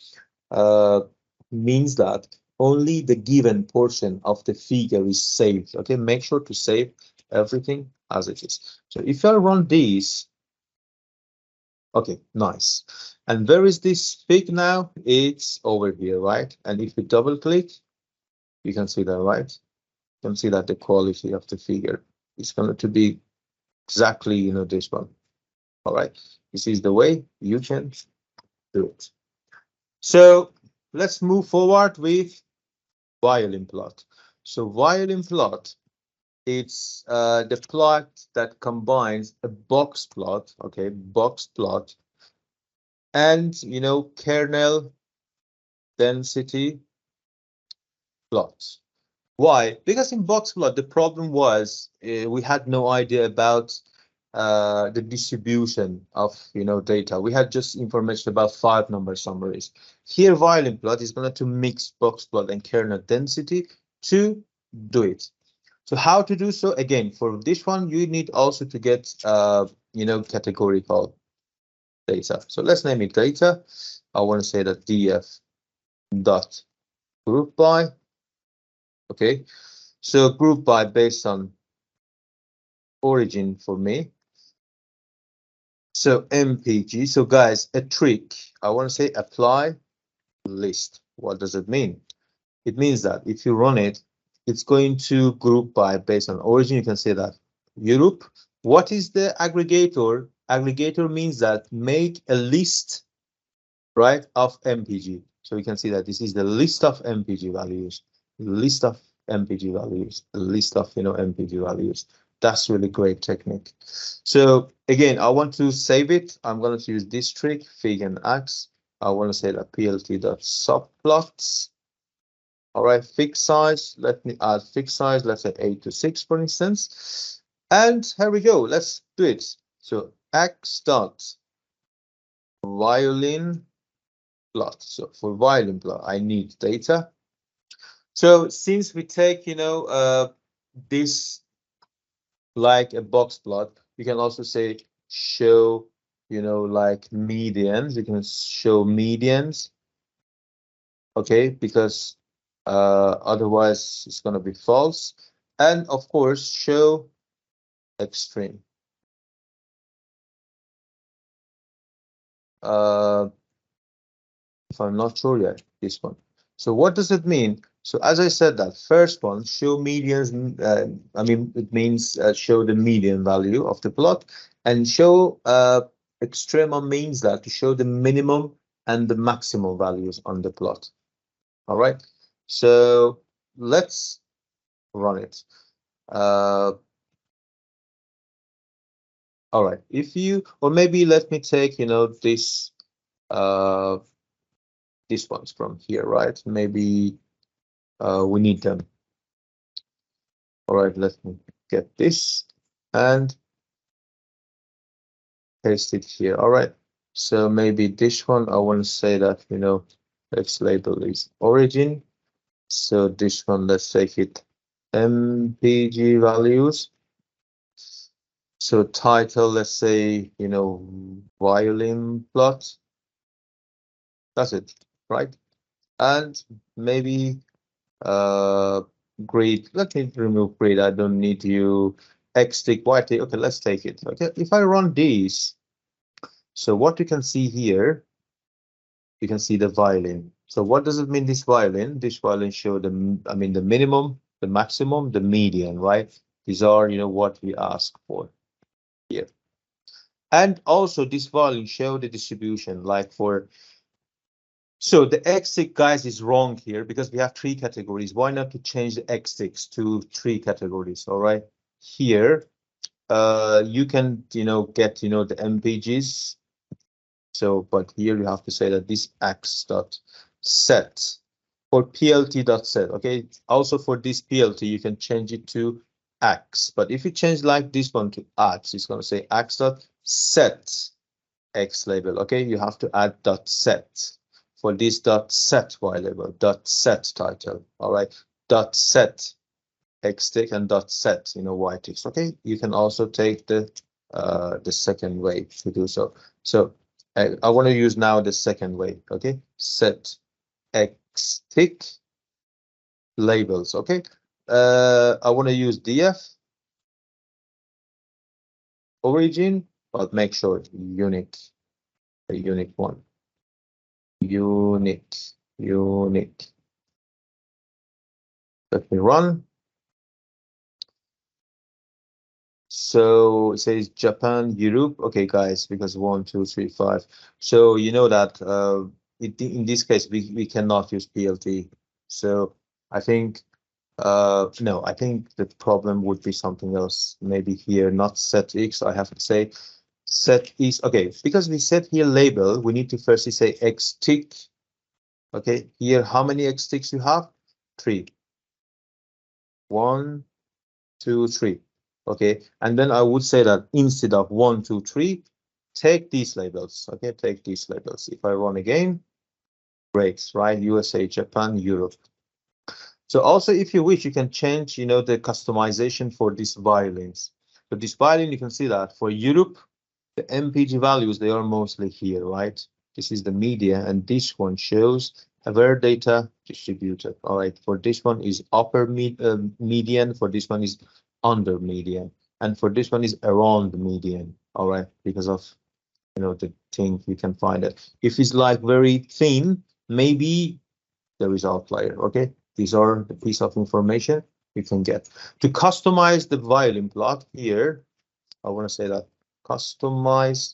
means that only the given portion of the figure is saved. Okay, make sure to save everything as it is. So if I run these, okay, nice. And where is this fig now? It's over here, right? And if we double click, you can see that, right? You can see that the quality of the figure is going to be exactly, you know, this one. All right, this is the way you can do it. So let's move forward with violin plot. So violin plot, it's the plot that combines a box plot, okay, box plot, and, you know, kernel density plot. Why? Because in boxplot, the problem was we had no idea about the distribution of, you know, data. We had just information about 5-number summaries. Here, violin plot is going to mix boxplot and kernel density to do it. So how to do so? Again, for this one, you need also to get, you know, categorical data. So let's name it data. I want to say that df dot group by. Okay. So group by based on origin for me. So MPG. So guys, a trick. I want to say apply list. What does it mean? It means that if you run it, it's going to group by based on origin. You can say that Europe. What is the aggregator? Aggregator means that make a list, right, of MPG. So we can see that this is the list of MPG values, list of MPG values, a list of, you know, MPG values. That's really great technique. So again, I want to save it. I'm going to use this trick, fig and x. I want to say that plt.subplots. All right, fig size. Let me add fig size. Let's say 8 to 6, for instance. And here we go. Let's do it. So x dot violin plot. So for violin plot, I need data. So since we take, you know, this like a box plot, you can also say show, you know, like medians. You can show medians. okay, because otherwise it's going to be false. And of course, show extreme. Uh, if I'm not sure yet, this one. So what does it mean? So as I said, that first one, show medians, I mean, it means show the median value of the plot, and show extrema means that to show the minimum and the maximum values on the plot. All right. So let's run it. Uh, all right. If you, or maybe let me take, this, uh, these ones from here, right? Maybe we need them. All right, let me get this and paste it here. All right, so maybe this one, I want to say that, let's label is origin. So this one, let's take it MPG values. So title, let's say, violin plot. That's it, right? And maybe grade. Let me remove grade. I don't need you. X tick, Y tick. Okay, let's take it. Okay, if I run these, so what you can see here, you can see the violin. So what does it mean, this violin? This violin show the, I mean, the minimum, the maximum, the median, right? These are, what we ask for here. And also this violin show the distribution, like for, so the X-tick, guys, is wrong here because we have three categories. Why not to change the X-ticks to three categories? All right. Here, you can, get, the MPGs. So, but here you have to say that this X dot set or PLT dot set. Okay. Also for this PLT, you can change it to X. But if you change like this one to X, it's going to say X dot set X label. Okay. You have to add dot set. For this dot set Y label, dot set title. All right, dot set X tick and dot set, Y ticks. Okay, you can also take the second way to do so. So I want to use now the second way. Okay, set X tick labels. Okay, I want to use df origin, but make sure unique, a unique one. Unique, unique. Let me run. So it says Japan, Europe. Okay, guys, because 1, 2, 3, 5. So you know that in this case we cannot use PLT. So I think no, I think the problem would be something else. Maybe here, not set X. I have to say set X. Okay, because we set here label, we need to firstly say X tick. Okay, here how many X ticks you have? 3. 1, 2, 3. Okay, and then I would say that instead of 1, 2, 3, take these labels. Okay, take these labels. If I run again, breaks, right? USA, Japan, Europe. So also, if you wish, you can change, the customization for these violins. So this violin, you can see that for Europe, the MPG values, they are mostly here, right? This is the media, and this one shows where data distributed. All right, for this one is upper median, for this one is under median, and for this one is around median. All right, because of, the thing you can find it. If it's like very thin, maybe there is outlier. Okay, these are the piece of information you can get. To customize the violin plot here, I want to say that customize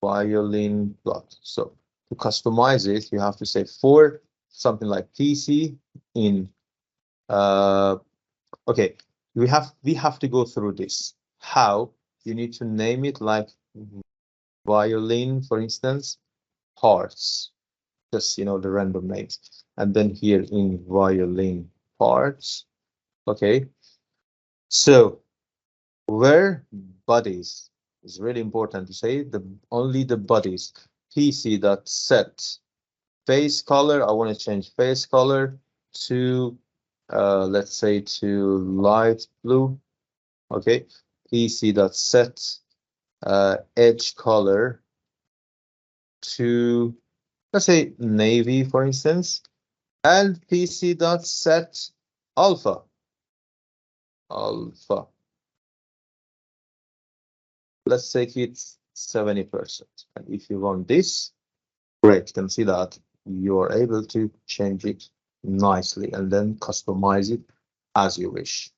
violin plot. So to customize it, you have to say for something like PC in okay, we have to go through this. How? You need to name it like violin, for instance, parts, just the random names. And then here in violin parts. Okay. So where bodies is really important to say only the bodies. PC dot set face color. I want to change face color to let's say to light blue. Okay. PC dot set edge color to let's say navy, for instance, and pc.set alpha. Alpha. Let's take it 70%. And if you want this, great, you can see that you're able to change it nicely and then customize it as you wish.